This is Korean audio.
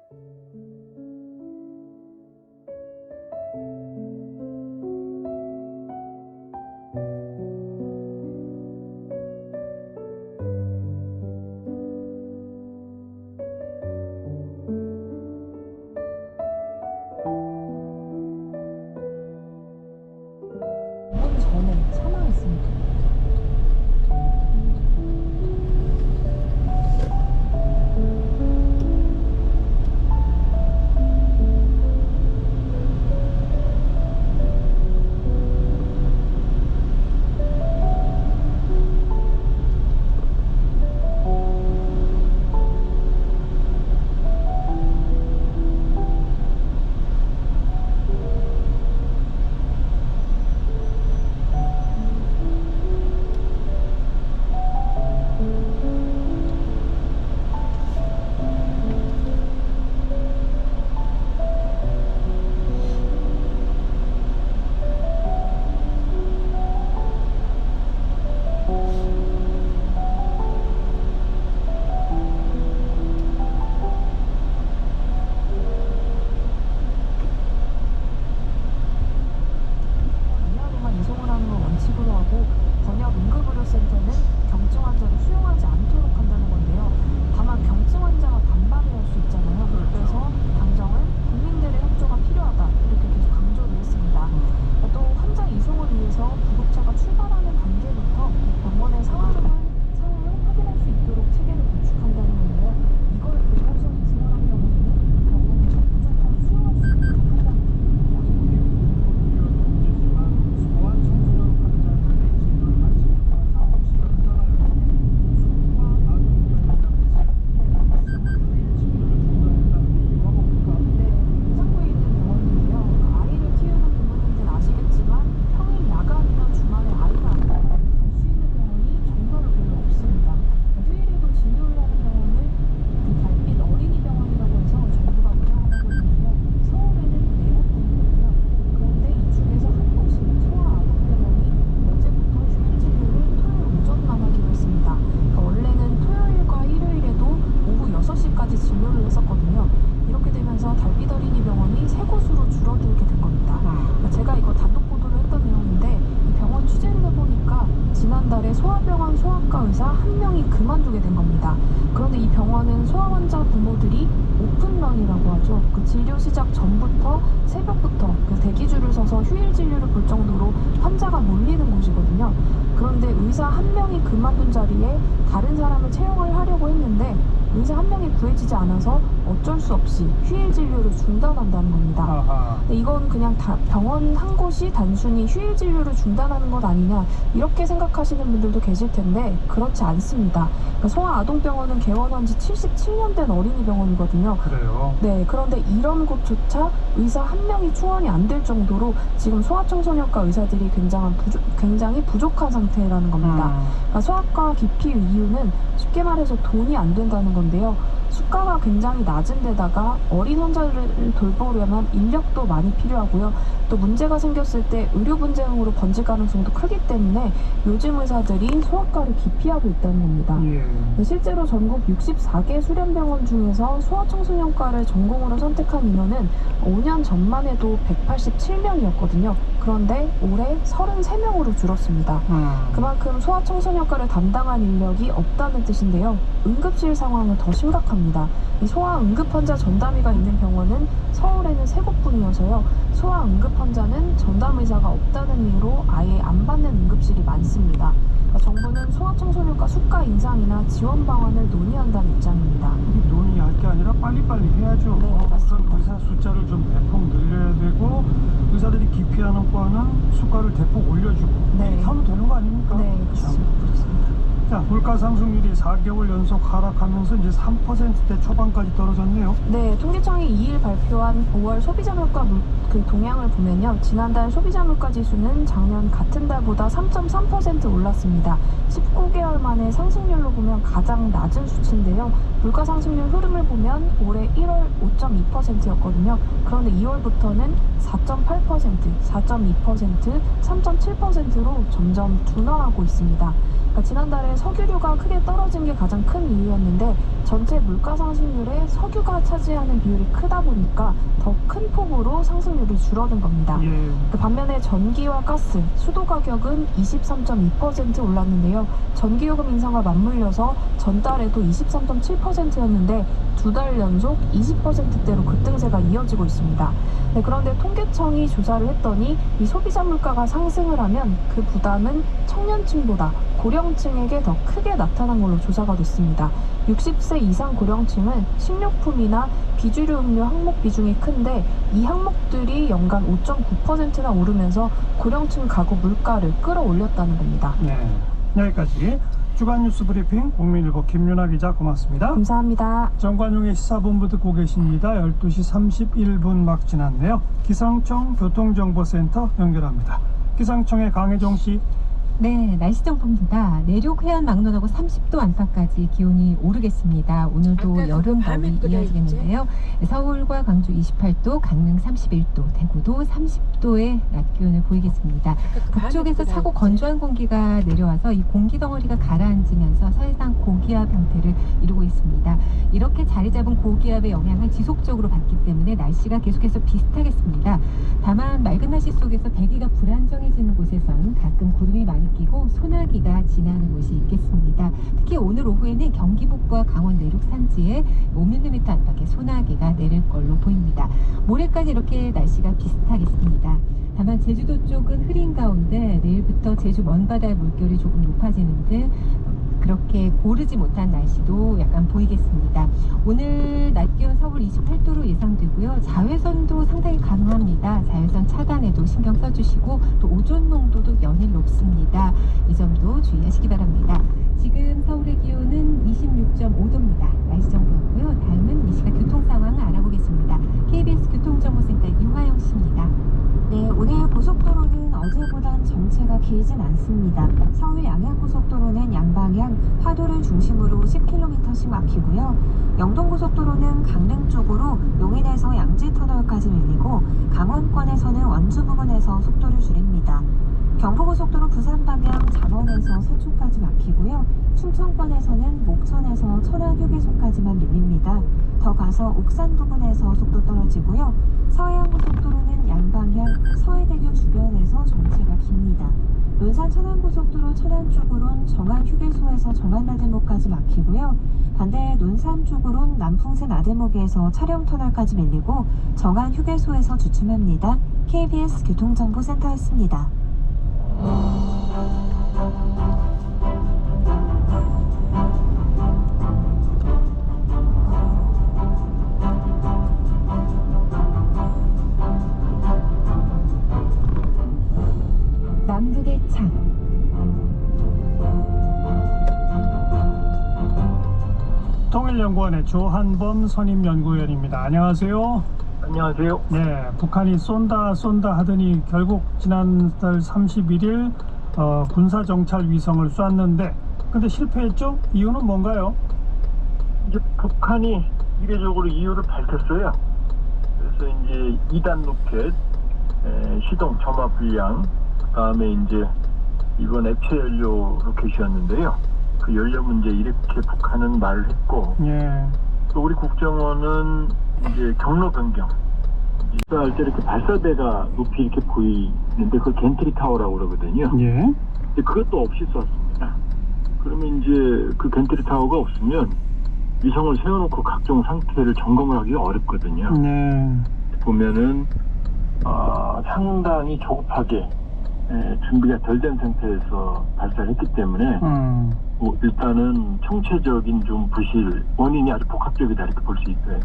전에 사망했습니다. 응급의료센터는 경증 환자를 수용하지 않도록 한다는 건데요. 다만 경증 환자가 반발을 할 수 있잖아요. 그래서 당정은 국민들의 협조가 필요하다 이렇게 계속 강조를 했습니다. 또 환자 이송을 위해서 구급차가 출발하는 단계부터 병원의 상황을 확인할 수 있도록 체계를 구축한다는 건데요. 이거를 보고서 지원한 경우에는 병원에서 무조건 수용할 수 있도록 한다는 진료를 했었거든요. 이렇게 되면서 달빛어린이 병원이 세 곳으로 줄어들게 된 겁니다. 제가 이거 단독 보도를 했던 내용인데 이 병원 취재를 해보니까 지난달에 소아병원 소아과 의사 한 명이 그만두게 된 겁니다. 그런데 이 병원은 소아 환자 부모들이 오픈런이라고 하죠. 그 진료 시작 전부터 새벽부터 그 대기줄을 서서 휴일 진료를 볼 정도로 환자가 몰리는 곳이거든요. 그런데 의사 한 명이 그만둔 자리에 다른 사람을 채용을 하려고 했는데 의사 한 명이 구해지지 않아서 어쩔 수 없이 휴일 진료를 중단한다는 겁니다. 이건 그냥 병원 한 곳이 단순히 휴일 진료를 중단하는 것 아니냐 이렇게 생각하시는 분들도 계실 텐데 그렇지 않습니다. 소아아동병원은 개원한 지 77년 된 어린이 병원이거든요. 그래요? 네, 그런데 이런 곳조차 의사 한 명이 충원이 안 될 정도로 지금 소아청소년과 의사들이 굉장히 부족한 상태라는 겁니다. 그러니까 소아과 기피의 이유는 쉽게 말해서 돈이 안 된다는 건데요. 수가가 굉장히 낮은 데다가 어린 환자를 돌보려면 인력도 많이 필요하고요. 또 문제가 생겼을 때 의료 분쟁으로 번질 가능성도 크기 때문에 요즘 의사들이 소아과를 기피하고 있다는 겁니다. 실제로 전국 64개 수련병원 중에서 소아청소년과를 전공으로 선택한 인원은 5년 전만 해도 187명이었거든요. 그런데 올해 33명으로 줄었습니다. 그만큼 소아청소년과를 담당한 인력이 없다는 뜻인데요. 응급실 상황은 더 심각합니다. 이 소아 응급 환자 전담의가 있는 병원은 서울에는 3곳뿐이어서요. 소아 응급 환자는 전담 의사가 없다는 이유로 아예 안 받는 응급실이 많습니다. 그러니까 정부는 소아청소년과 수가 인상이나 지원 방안을 논의한다는 입장입니다. 이게 논의할 게 아니라 빨리빨리 해야죠. 네, 우선 의사 숫자를 좀 대폭 늘려야 되고 의사들이 기피하는 과는 수가를 대폭 올려주고 이렇게 하면 되는 거 아닙니까? 네, 그렇습니다. 자, 물가 상승률이 4개월 연속 하락하면서 이제 3%대 초반까지 떨어졌네요. 네, 통계청이 2일 발표한 5월 소비자 물가 그 동향을 보면요. 지난달 소비자 물가 지수는 작년 같은 달보다 3.3% 올랐습니다. 19개월 만에 상승률로 보면 가장 낮은 수치인데요. 물가 상승률 흐름을 보면 올해 1월 5.2%였거든요. 그런데 2월부터는 4.8%, 4.2%, 3.7%로 점점 둔화하고 있습니다. 그러니까 지난달에 석유류가 크게 떨어진 게 가장 큰 이유였는데 전체 물가 상승률에 석유가 차지하는 비율이 크다 보니까 더 큰 폭으로 상승률이 줄어든 겁니다. 예. 그 반면에 전기와 가스, 수도 가격은 23.2% 올랐는데요. 전기요금 인상과 맞물려서 전달에도 23.7%였는데 두 달 연속 20%대로 급등세가 이어지고 있습니다. 네, 그런데 통계청이 조사를 했더니 이 소비자 물가가 상승을 하면 그 부담은 청년층보다 고령층에게 더 크게 나타난 걸로 조사가 됐습니다. 60세 이상 고령층은 식료품이나 비주류 음료 항목 비중이 큰데 이 항목들이 연간 5.9%나 오르면서 고령층 가구 물가를 끌어올렸다는 겁니다. 네. 여기까지 주간 뉴스 브리핑 국민일보 김윤아 기자 고맙습니다. 감사합니다. 정관용의 시사본부 듣고 계십니다. 12시 31분 막 지났네요. 기상청 교통정보센터 연결합니다. 기상청의 강혜정 씨. 네, 날씨 정보입니다. 내륙 해안 막론하고 30도 안팎까지 기온이 오르겠습니다. 오늘도 여름 더위 이어지겠는데요. 서울과 광주 28도, 강릉 31도, 대구도 30도의 낮 기온을 보이겠습니다. 북쪽에서 차고 건조한 공기가 내려와서 이 공기 덩어리가 가라앉으면서 사실상 고기압 형태를 이루고 있습니다. 이렇게 자리 잡은 고기압의 영향을 지속적으로 받기 때문에 날씨가 계속해서 비슷하겠습니다. 다만 맑은 날씨 속에서 대기가 불안정해지는 곳에선 가끔 구름이 많이 끼고 소나기가 지나는 곳이 있겠습니다. 특히 오늘 오후에는 경기 북부와 강원 내륙 산지에 5mm 안팎의 소나기가 내릴 걸로 보입니다. 모레까지 이렇게 날씨가 비슷하겠습니다. 다만 제주도 쪽은 흐린 가운데 내일부터 제주 먼바다의 물결이 조금 높아지는 등 그렇게 고르지 못한 날씨도 약간 보이겠습니다. 오늘 낮 기온 서울 28도로 예상되고요. 자외선도 상당히 강합니다. 자외선 차단에도 신경 써주시고 또 오존 농도도 연일 높습니다. 이 점도 주의하시기 바랍니다. 지금 서울의 기온은 26.5도입니다. 날씨 정보였고요. 다음은 이 시각 교통 상황 알아보겠습니다. KBS 교통정보센터 유화영 씨입니다. 네, 오늘 고속도로는 어제보단 정체가 길진 않습니다. 서울 양양고속도로는 양방향 화도를 중심으로 10km씩 막히고요. 영동고속도로는 강릉 쪽으로 용인에서 양지터널까지 밀리고 강원권에서는 원주 부근에서 속도를 줄입니다. 경부고속도로 부산 방향 잠원에서 서초까지 막히고요. 충청권에서는 목천에서 천안휴게소까지만 밀립니다. 더 가서 옥산 부근에서 속도 떨어지고요. 서해안고속도로는 양방향 서해대교 주변에서 정체가 깁니다. 논산 천안고속도로 천안 쪽으론 정안휴게소에서 정안나들목까지 막히고요. 반대 논산 쪽으론 남풍새 나들목에서 차량터널까지 밀리고 정안휴게소에서 주춤합니다. KBS 교통정보센터였습니다. 남북의 창. 통일연구원의 조한범 선임연구위원입니다. 안녕하세요. 안녕하세요. 네, 북한이 쏜다 하더니 결국 지난달 31일 군사정찰 위성을 쐈는데 근데 실패했죠? 이유는 뭔가요? 이제 북한이 이례적으로 이유를 밝혔어요. 그래서 이제 2단 로켓 시동 점화 불량, 그다음에 이제 이번 액체 연료 로켓이었는데요. 그 연료 문제 이렇게 북한은 말을 했고, 예. 또 우리 국정원은 이제 경로 변경. 할 때 이렇게 발사대가 높이 이렇게 보이는데 그걸 겐트리 타워라고 그러거든요. 예. 근데 그것도 없이 쐈습니다. 그러면 이제 그 겐트리 타워가 없으면 위성을 세워놓고 각종 상태를 점검을 하기가 어렵거든요. 네. 보면은 상당히 조급하게 준비가 덜 된 상태에서 발사를 했기 때문에 일단은 총체적인 좀 부실 원인이 아주 복합적이다 이렇게 볼 수 있어요.